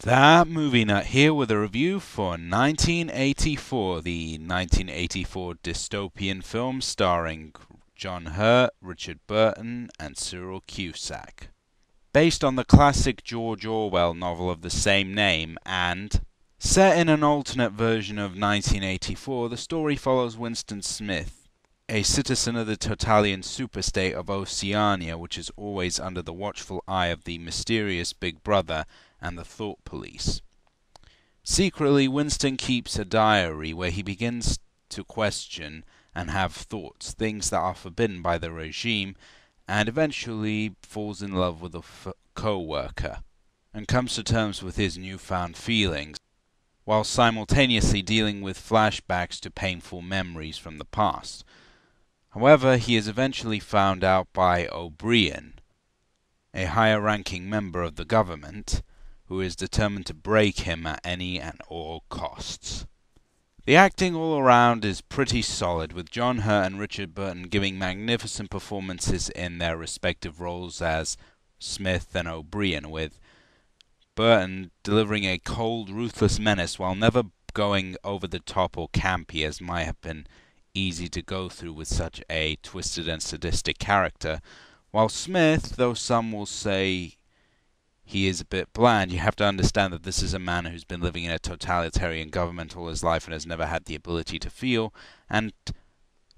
That Movie Nut here with a review for 1984, the 1984 dystopian film starring John Hurt, Richard Burton, and Cyril Cusack. Based on the classic George Orwell novel of the same name and set in an alternate version of 1984, the story follows Winston Smith, a citizen of the totalitarian superstate of Oceania, which is always under the watchful eye of the mysterious Big Brother and the thought police. Secretly, Winston keeps a diary where he begins to question and have thoughts, things that are forbidden by the regime, and eventually falls in love with a co-worker and comes to terms with his newfound feelings, while simultaneously dealing with flashbacks to painful memories from the past. However, he is eventually found out by O'Brien, a higher-ranking member of the government, who is determined to break him at any and all costs. The acting all around is pretty solid, with John Hurt and Richard Burton giving magnificent performances in their respective roles as Smith and O'Brien, with Burton delivering a cold, ruthless menace while never going over the top or campy, as might have been easy to go through with such a twisted and sadistic character, while Smith, though some will say he is a bit bland, you have to understand that this is a man who's been living in a totalitarian government all his life and has never had the ability to feel, and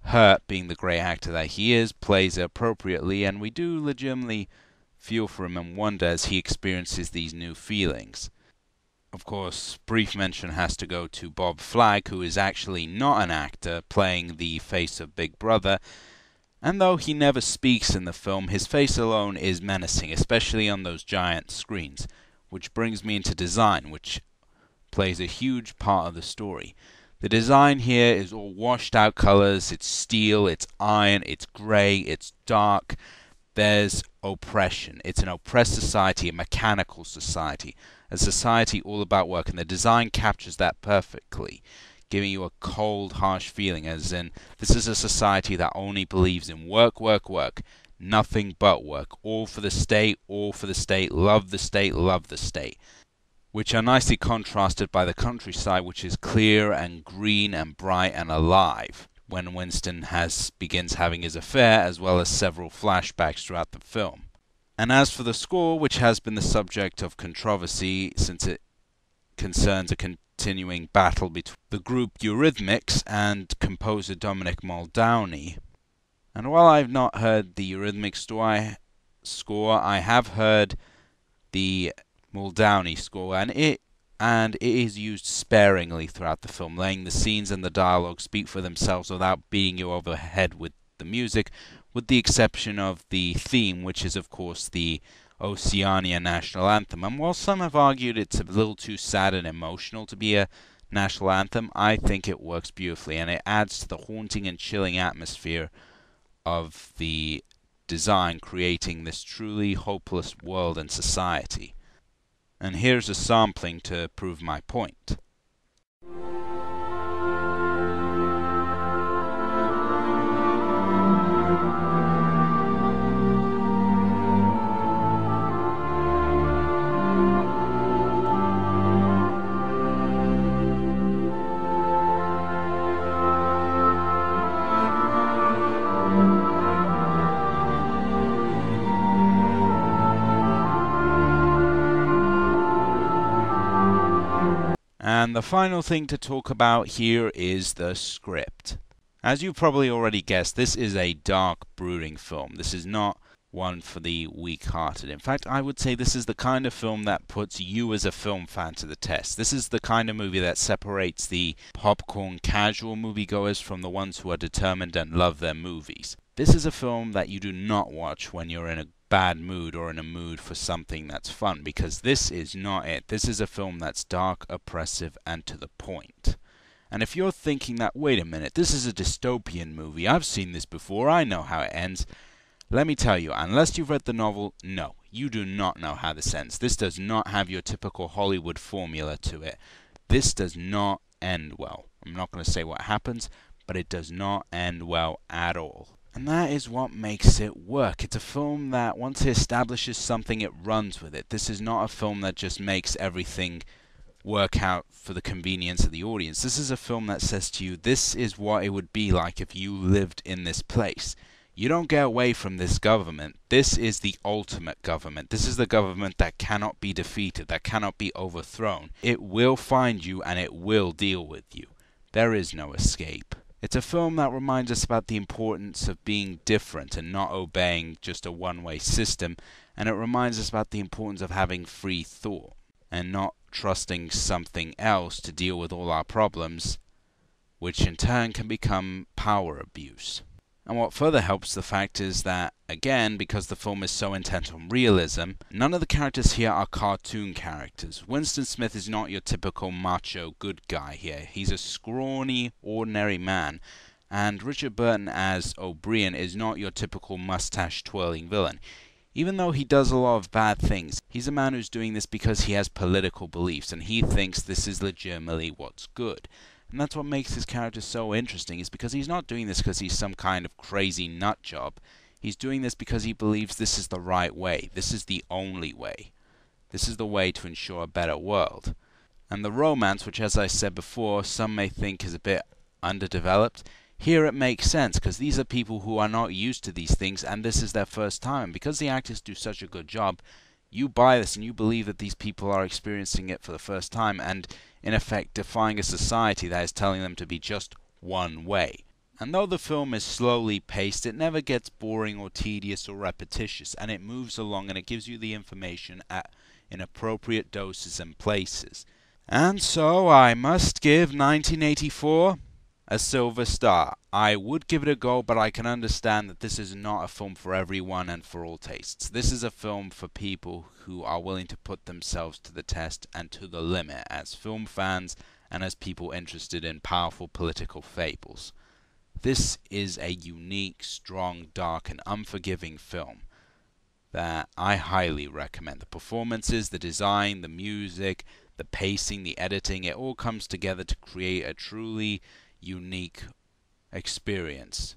Hurt, being the great actor that he is, plays appropriately, and we do legitimately feel for him and wonder as he experiences these new feelings. Of course, brief mention has to go to Bob Flagg, who is actually not an actor, playing the face of Big Brother, and though he never speaks in the film, his face alone is menacing, especially on those giant screens, which brings me into design, which plays a huge part of the story. The design here is all washed out colors, it's steel, it's iron, it's grey, it's dark. There's oppression. It's an oppressed society, a mechanical society, a society all about work, and the design captures that perfectly, giving you a cold, harsh feeling, as in, this is a society that only believes in work, work, work, nothing but work, all for the state, love the state, love the state, which are nicely contrasted by the countryside, which is clear and green and bright and alive, when Winston begins having his affair, as well as several flashbacks throughout the film. And as for the score, which has been the subject of controversy since it concerns a continuing battle between the group Eurythmics and composer Dominic Muldowney. And while I've not heard the Eurythmics score, I have heard the Muldowney score, and it is used sparingly throughout the film, letting the scenes and the dialogue speak for themselves without beating you over the head with the music, with the exception of the theme, which is of course the Oceania national anthem. And while some have argued it's a little too sad and emotional to be a national anthem, I think it works beautifully, and it adds to the haunting and chilling atmosphere of the design, creating this truly hopeless world and society. And here's a sampling to prove my point. And the final thing to talk about here is the script. As you probably already guessed, this is a dark, brooding film. This is not one for the weak-hearted. In fact, I would say this is the kind of film that puts you as a film fan to the test. This is the kind of movie that separates the popcorn casual moviegoers from the ones who are determined and love their movies. This is a film that you do not watch when you're in a bad mood or in a mood for something that's fun, because this is not it. This is a film that's dark, oppressive, and to the point. And if you're thinking that, wait a minute, this is a dystopian movie, I've seen this before, I know how it ends, let me tell you, unless you've read the novel, no, you do not know how this ends. This does not have your typical Hollywood formula to it. This does not end well. I'm not going to say what happens, but it does not end well at all. And that is what makes it work. It's a film that once it establishes something, it runs with it. This is not a film that just makes everything work out for the convenience of the audience. This is a film that says to you, this is what it would be like if you lived in this place. You don't get away from this government. This is the ultimate government. This is the government that cannot be defeated, that cannot be overthrown. It will find you and it will deal with you. There is no escape. It's a film that reminds us about the importance of being different and not obeying just a one-way system, and it reminds us about the importance of having free thought and not trusting something else to deal with all our problems, which in turn can become power abuse. And what further helps the fact is that, again, because the film is so intent on realism, none of the characters here are cartoon characters. Winston Smith is not your typical macho good guy here. He's a scrawny, ordinary man. And Richard Burton as O'Brien is not your typical mustache-twirling villain. Even though he does a lot of bad things, he's a man who's doing this because he has political beliefs, and he thinks this is legitimately what's good. And that's what makes his character so interesting, is because he's not doing this because he's some kind of crazy nut job. He's doing this because he believes this is the right way. This is the only way. This is the way to ensure a better world. And the romance, which as I said before, some may think is a bit underdeveloped, here it makes sense, because these are people who are not used to these things, and this is their first time. And because the actors do such a good job, you buy this and you believe that these people are experiencing it for the first time and, in effect, defying a society that is telling them to be just one way. And though the film is slowly paced, it never gets boring or tedious or repetitious, and it moves along and it gives you the information in appropriate doses and places. And so I must give 1984 a silver star. I would give it a go, but I can understand that this is not a film for everyone and for all tastes. This is a film for people who are willing to put themselves to the test and to the limit as film fans and as people interested in powerful political fables. This is a unique, strong, dark, and unforgiving film that I highly recommend. The performances, the design, the music, the pacing, the editing, it all comes together to create a truly unique experience.